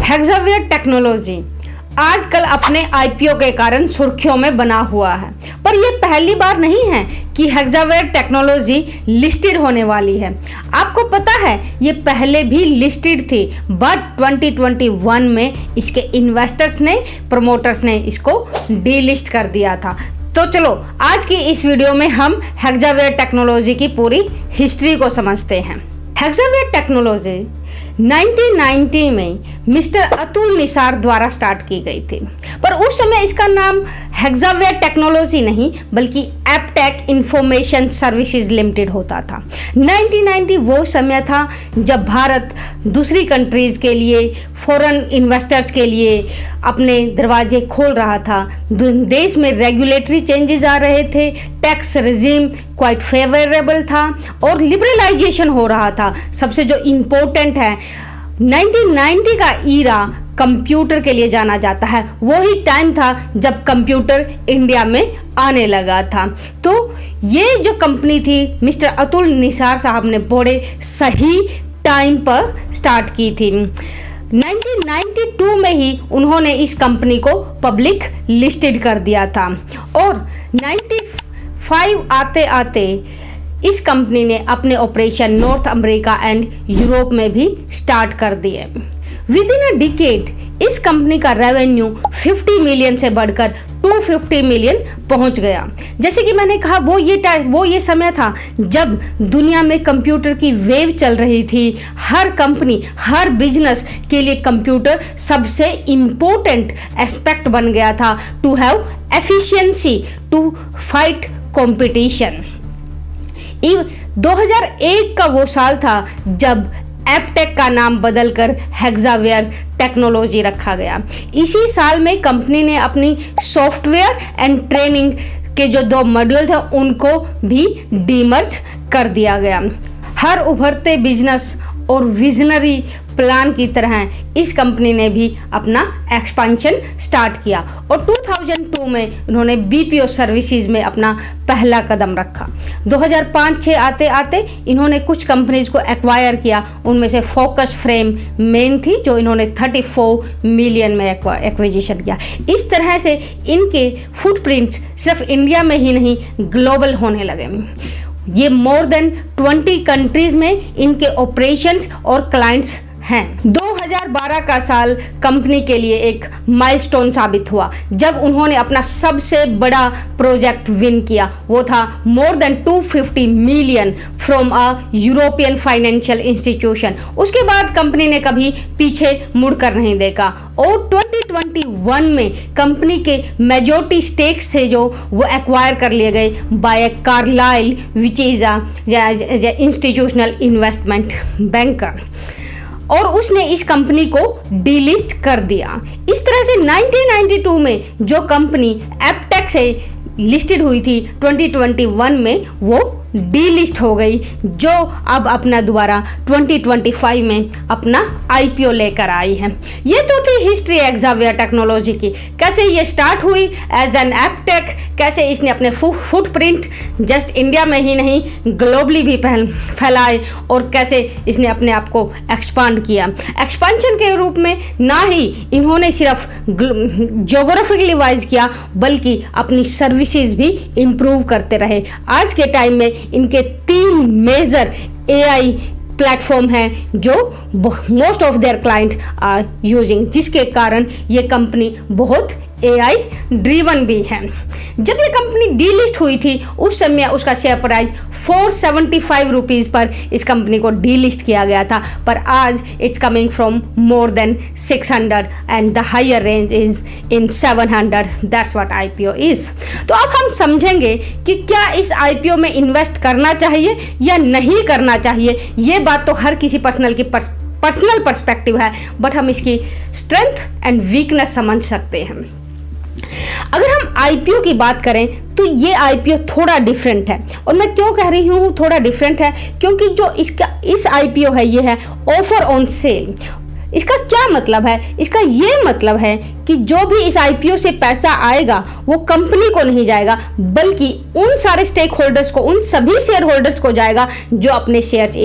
Hexaware technology आजकल अपने IPO के कारण सुर्खियों में बना हुआ है, पर यह पहली बार नहीं है कि हेक्सावेयर टेक्नोलॉजी लिस्टेड होने वाली है। आपको पता है ये पहले भी लिस्टेड थी, बट 2021 में इसके इन्वेस्टर्स ने, प्रमोटर्स ने इसको डीलिस्ट कर दिया था। तो चलो आज की इस वीडियो में हम हेक्सावेयर टेक्नोलॉजी की पूरी हिस्ट्री को समझते हैं। हेक्सावेयर टेक्नोलॉजी 1990 में मिस्टर अतुल निसार द्वारा स्टार्ट की गई थी, पर उस समय इसका नाम हेक्सावेयर टेक्नोलॉजी नहीं बल्कि एपटेक इंफॉर्मेशन सर्विसेज लिमिटेड होता था। 1990 वो समय था जब भारत दूसरी कंट्रीज़ के लिए, फॉरेन इन्वेस्टर्स के लिए अपने दरवाजे खोल रहा था। देश में रेगुलेटरी चेंजेस आ रहे थे, टैक्स रिजीम क्वाइट फेवरेबल था और लिबरलाइजेशन हो रहा था। सबसे जो इम्पोर्टेंट है, 1990 का ईरा कंप्यूटर के लिए जाना जाता है। वही टाइम था जब कंप्यूटर इंडिया में आने लगा था। तो ये जो कंपनी थी मिस्टर अतुल निसार साहब ने बड़े सही टाइम पर स्टार्ट की थी। 1992 में ही उन्होंने इस कंपनी को पब्लिक लिस्टेड कर दिया था और 95 आते आते इस कंपनी ने अपने operation north America and Europe में भी स्टार्ट कर दिए। विद इन अ डिकेड इस कंपनी का रेवेन्यू 50 मिलियन से बढ़कर 250 मिलियन पहुंच गया। जैसे कि मैंने कहा, वो ये समय था जब दुनिया में कंप्यूटर की वेव चल रही थी। हर कंपनी, हर बिजनेस के लिए कंप्यूटर सबसे इम्पोर्टेंट एस्पेक्ट बन गया था to have efficiency to fight competition. 2001 का वो साल था जब एपटेक का नाम बदलकर हेक्सावेयर टेक्नोलॉजी रखा गया। इसी साल में कंपनी ने अपनी सॉफ्टवेयर एंड ट्रेनिंग के जो 2 मॉड्यूल थे उनको भी डीमर्ज कर दिया गया। हर उभरते बिजनेस और विजनरी प्लान की तरह इस कंपनी ने भी अपना एक्सपेंशन स्टार्ट किया और 2002 में उन्होंने बीपीओ सर्विसेज में अपना पहला कदम रखा। 2005-6 आते आते इन्होंने कुछ कंपनीज को एक्वायर किया। उनमें से फोकस फ्रेम मेन थी जो इन्होंने 34 मिलियन में एक्विजिशन किया। इस तरह से इनके फुटप्रिंट्स सिर्फ इंडिया में ही नहीं ग्लोबल होने लगे। ये मोर देन 20 कंट्रीज में इनके ऑपरेशंस और क्लाइंट्स हैं। 2012 का साल कंपनी के लिए एक माइलस्टोन साबित हुआ जब उन्होंने अपना सबसे बड़ा प्रोजेक्ट विन किया। वो था more than 250 million from a European financial institution. उसके बाद कंपनी ने कभी पीछे मुड़कर नहीं देखा और 2021 में कंपनी के मेजॉरिटी स्टेक्स थे जो वो एक्वायर कर लिए गए by Carlyle which is a institutional investment banker और उसने इस कंपनी को डीलिस्ट कर दिया। इस तरह से 1992 में जो कंपनी एपटेक से लिस्टेड हुई थी 2021 में वो डीलिस्ट हो गई, जो अब अपना दोबारा 2025 में अपना आईपीओ लेकर आई है। ये तो थी हिस्ट्री हेक्सावेयर टेक्नोलॉजी की, कैसे ये स्टार्ट हुई एज एन एपटेक, कैसे इसने अपने फुटप्रिंट जस्ट इंडिया में ही नहीं ग्लोबली भी फैलाए और कैसे इसने अपने आप को एक्सपांड किया। एक्सपेंशन के रूप में ना ही इन्होंने सिर्फ ज्योग्राफिकली वाइज किया बल्कि अपनी सर्विसेज भी इम्प्रूव करते रहे। आज के टाइम में इनके 3 मेजर एआई प्लेटफॉर्म हैं जो most of their client are using, जिसके कारण ये कंपनी बहुत एआई ड्रीवन भी है। जब ये कंपनी डीलिस्ट हुई थी उस समय उसका शेयर प्राइस 475 रुपीज़ पर इस कंपनी को डीलिस्ट किया गया था, पर आज it's coming from more than 600 and the higher range is in 700। That's what IPO is. तो अब हम समझेंगे कि क्या इस आईपीओ में इन्वेस्ट करना चाहिए या नहीं करना चाहिए। ये बात तो हर किसी पर्सनल पर्सपेक्टिव है, बट हम इसकी स्ट्रेंथ एंड वीकनेस समझ सकते हैं। अगर हम आईपीओ की बात करें तो ये आईपीओ थोड़ा डिफरेंट है, और मैं क्यों कह रही हूँ थोड़ा डिफरेंट है, क्योंकि जो इस आईपीओ है ये है ऑफर ऑन सेल। इसका क्या मतलब है? इसका ये मतलब है कि जो भी इस आईपीओ से पैसा आएगा वो कंपनी को नहीं जाएगा, बल्कि उन सारे स्टेक होल्डर्स को, उन सभी शेयर होल्डर्स को जाएगा जो अपने शेयर्स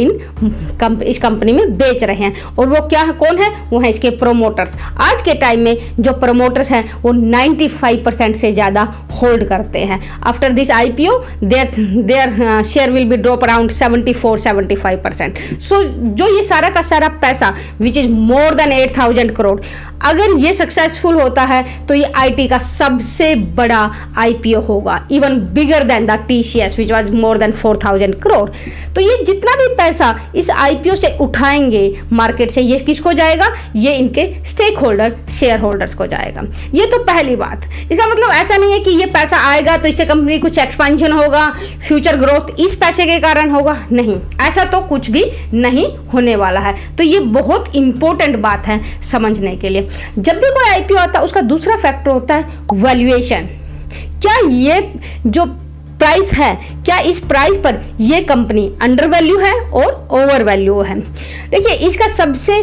इस कंपनी में बेच रहे हैं। और वो क्या है, कौन है? वो है इसके प्रोमोटर्स। आज के टाइम में जो प्रोमोटर्स हैं वो 95% से ज़्यादा होल्ड करते हैं। After this IPO their share will be drop around 74-75%। सो जो ये सारा का सारा पैसा which is more than 8,000 crore, अगर ये सक्सेसफुल होता है तो ये आईटी का सबसे बड़ा आईपीओ होगा, even bigger than the TCS which was more than 4,000 crore. तो ये जितना भी पैसा इस आईपीओ से उठाएंगे मार्केट से, ये किसको जाएगा? ये इनके स्टेक होल्डर, शेयर होल्डर्स को जाएगा। ये तो पहली बात। इसका मतलब ऐसा नहीं है कि ये पैसा आएगा तो इससे कंपनी कुछ एक्सपेंशन होगा, फ्यूचर ग्रोथ इस पैसे के कारण होगा, नहीं, ऐसा तो कुछ भी नहीं होने वाला है। तो ये बहुत इंपॉर्टेंट बात है समझने के लिए। जब भी कोई आईपीओ आता है उसका दूसरा फैक्टर होता है वैल्यूएशन। क्या ये जो प्राइस है, क्या इस प्राइस पर ये कंपनी अंडर वैल्यू है और ओवर वैल्यू है? देखिए, इसका सबसे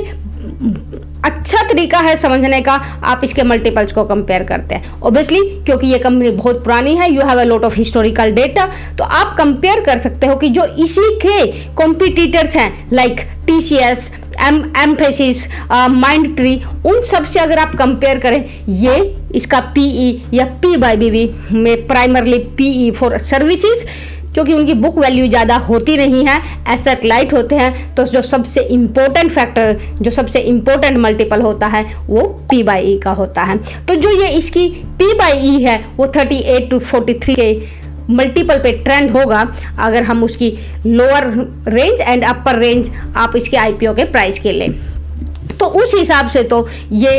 अच्छा तरीका है समझने का, आप इसके मल्टीपल्स को कंपेयर करते हैं। ऑब्वियसली क्योंकि ये कंपनी बहुत पुरानी है, you have a lot of historical data, तो आप कंपेयर कर सकते हो कि जो इसी के कॉम्पिटिटर्स हैं like TCS, emphasis, mind tree, उन सब से अगर आप कंपेयर करें, ये इसका पीई या पी बाई बीवी में प्राइमरली पीई फॉर सर्विसेज, क्योंकि उनकी बुक वैल्यू ज़्यादा होती नहीं है, एसेट लाइट होते हैं, तो जो सबसे इम्पोर्टेंट फैक्टर, जो सबसे इम्पोर्टेंट मल्टीपल होता है वो पी बाई ई का होता है। तो जो ये इसकी पी बाई ई है वो 38 to 43 के मल्टीपल पे ट्रेंड होगा अगर हम उसकी lower range and upper range आप इसके आईपीओ के प्राइस के लें, तो उस हिसाब से तो ये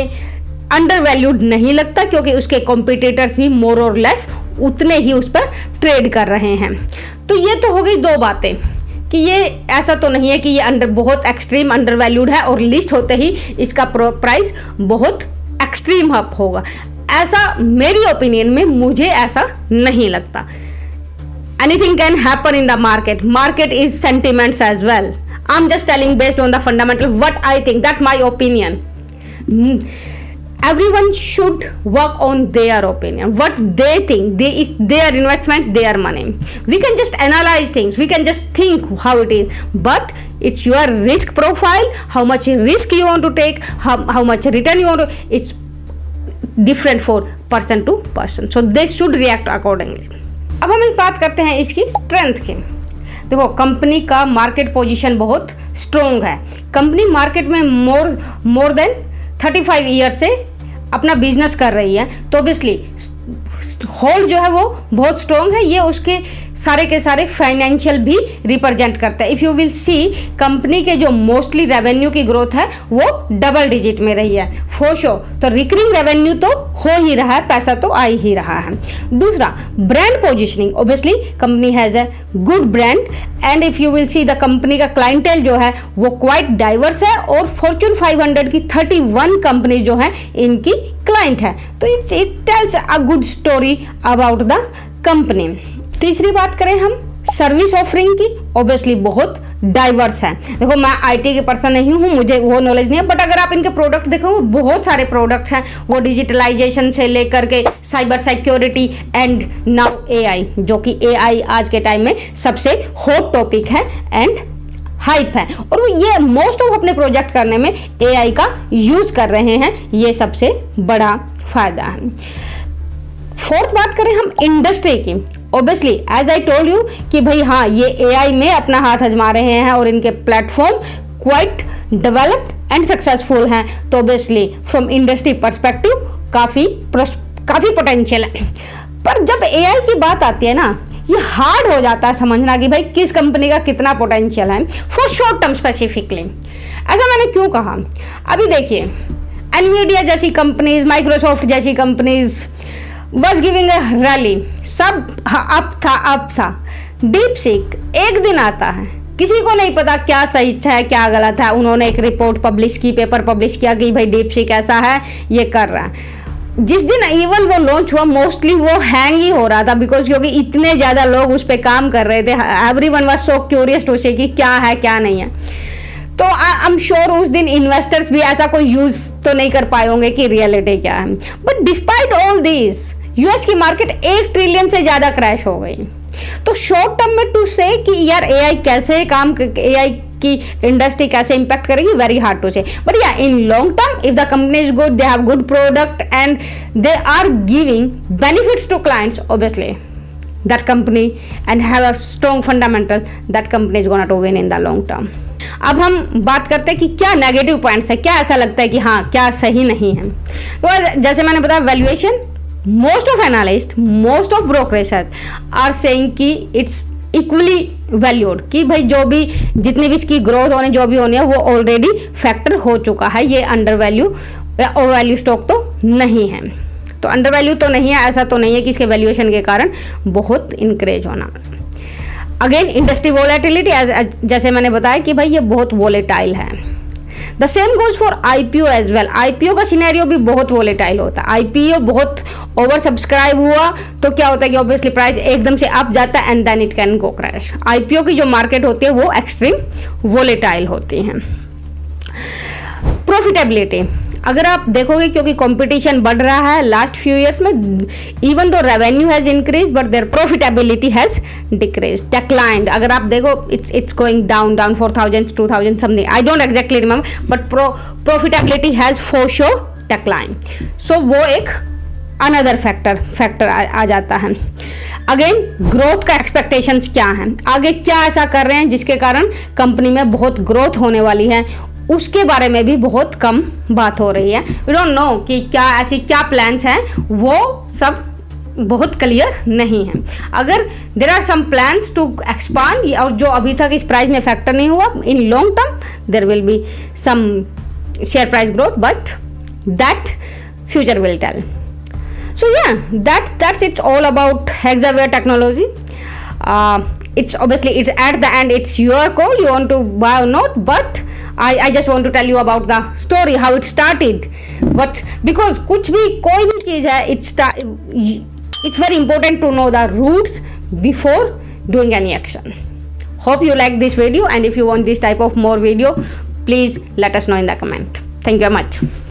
अंडर वैल्यूड नहीं लगता, क्योंकि उसके कॉम्पिटिटर्स भी मोर और लेस उतने ही उस पर ट्रेड कर रहे हैं। तो ये तो हो गई दो बातें कि ये ऐसा तो नहीं है कि ये बहुत एक्सट्रीम अंडर वैल्यूड है और लिस्ट होते ही इसका प्राइस बहुत एक्सट्रीम अप होगा। ऐसा मेरी ओपिनियन में मुझे ऐसा नहीं लगता। Anything can happen in the market. Market is sentiments as well. I'm just telling based on the fundamental what I think. That's my opinion. Everyone should work on their opinion, what they think. Is their investment, their money. We can just analyze things. We can just think how it is. But it's your risk profile. How much risk you want to take. How much return you want to. It's different for person to person. So they should react accordingly. अब हम इस बात करते हैं इसकी strength की। देखो, company का मार्केट पोजीशन बहुत स्ट्रॉन्ग है। कंपनी मार्केट में मोर देन 35 ईयर से अपना बिजनेस कर रही है, तो ऑब्वियसली होल्ड जो है वो बहुत स्ट्रॉन्ग है। ये उसके सारे के सारे फाइनेंशियल भी रिप्रेजेंट करता है। If you will see, company के जो मोस्टली रेवेन्यू की ग्रोथ है वो डबल डिजिट में रही है फॉर श्योर। तो रिकरिंग रेवेन्यू तो हो ही रहा है, पैसा तो आ ही रहा है। दूसरा, brand positioning. Obviously company has a good brand and if you will see the company का क्लाइंटेल जो है वो क्वाइट डाइवर्स है और फॉर्च्यून 500 की 31 कंपनी जो है इनकी क्लाइंट है। तो it tells a good story about the company. तीसरी बात करें हम सर्विस ऑफरिंग की, ऑब्वियसली बहुत डाइवर्स है। देखो, मैं आईटी के पर्सन नहीं हूँ, मुझे वो नॉलेज नहीं है, बट अगर आप इनके प्रोडक्ट देखो, बहुत सारे प्रोडक्ट्स हैं। वो डिजिटलाइजेशन से लेकर के cyber security and now AI, जो कि एआई आज के टाइम में सबसे हॉट टॉपिक है एंड हाइप है, और ये मोस्ट ऑफ अपने प्रोजेक्ट करने में एआई का यूज़ कर रहे हैं। ये सबसे बड़ा फायदा है। फोर्थ बात करें हम इंडस्ट्री की, obviously as I told you कि भाई हाँ, ये एआई में अपना हाथ आजमा रहे हैं और इनके platform quite developed and successful हैं। तो ऑब्वियसली फ्रॉम इंडस्ट्री पर्सपेक्टिव काफ़ी पोटेंशियल है। पर जब एआई की बात आती है ना, ये हार्ड हो जाता है समझना कि भाई किस कंपनी का कितना पोटेंशियल है फॉर शॉर्ट टर्म स्पेसिफिकली। ऐसा मैंने क्यों कहा? अभी देखिए, एनवीडिया जैसी कंपनीज, माइक्रोसॉफ्ट जैसी companies was giving a rally, सब अप था। डीप सीक एक दिन आता है, किसी को नहीं पता क्या सही है क्या गलत है। उन्होंने एक रिपोर्ट पब्लिश की, पेपर पब्लिश किया कि भाई डीप सीक ऐसा है, ये कर रहा है। जिस दिन इवन वो लॉन्च हुआ, मोस्टली वो हैंग ही हो रहा था, बिकॉज क्योंकि इतने ज़्यादा लोग उस पर काम कर रहे थे। Everyone was so curious to say कि क्या है क्या नहीं है। तो आई एम श्योर उस दिन इन्वेस्टर्स भी ऐसा कोई यूज तो नहीं कर पाए होंगे कि रियलिटी क्या है। But despite all this US की मार्केट 1 ट्रिलियन से ज्यादा क्रैश हो गई। तो शॉर्ट टर्म में टू से कि यार एआई कैसे काम, एआई की इंडस्ट्री कैसे इंपैक्ट करेगी, very hard to say. But yeah in long term if the company is good, they have good product and they are giving benefits to clients, obviously that company and have a strong fundamental, that company is gonna to win in the long term. अब हम बात करते हैं कि क्या negative points है, क्या ऐसा लगता है कि हाँ क्या सही नहीं है। तो जैसे मैंने बताया valuation, most of analyst, most of brokerage are saying कि इट्स इक्वली वैल्यूड, कि भाई जो भी जितनी भी इसकी ग्रोथ होने जो भी होनी है वो ऑलरेडी फैक्टर हो चुका है, ये अंडर वैल्यू या ओवर वैल्यू स्टॉक तो नहीं है। तो अंडर वैल्यू तो नहीं है, ऐसा तो नहीं है कि इसके वैल्यूएशन के कारण बहुत इंक्रीज होना। अगेन इंडस्ट्री वोलेटिलिटी, जैसे मैंने बताया कि भाई ये बहुत वोलेटाइल है। The same goes for IPO as well. IPO का सिनेरियो भी बहुत वोलेटाइल होता है। आईपीओ बहुत ओवर सब्सक्राइब हुआ तो क्या होता है कि ऑब्वियसली प्राइस एकदम से अप जाता है and then it can go crash. IPO की जो मार्केट होती है वो एक्सट्रीम वोलेटाइल होती है। प्रॉफिटेबिलिटी, अगर आप देखोगे क्योंकि कंपटीशन बढ़ रहा है लास्ट फ्यू इयर्स में, even though revenue has increase but their profitability has decrease, declined. अगर आप देखो it's going down 4000 2000 something, I don't exactly remember, but profitability has for sure decline. So वो एक अनदर फैक्टर आ जाता है। Again growth का expectations क्या हैं, आगे क्या ऐसा कर रहे हैं जिसके कारण कंपनी में बहुत ग्रोथ होने वाली है, उसके बारे में भी बहुत कम बात हो रही है। वी डोंट नो कि क्या ऐसी क्या प्लान्स हैं, वो सब बहुत क्लियर नहीं है। अगर there are some plans to expand और जो अभी तक इस प्राइस में फैक्टर नहीं हुआ, in long term there will be some share price growth, but that future will tell. So yeah, that's it's all about Hexaware technology. It's obviously it's at the end it's your call, you want to buy or not, but I just want to tell you about the story how it started. But because कुछ भी कोई भी चीज़ है, it's very important to know the roots before doing any action. Hope you like this video, and if you want this type of more video, please let us know in the comment. Thank you very much.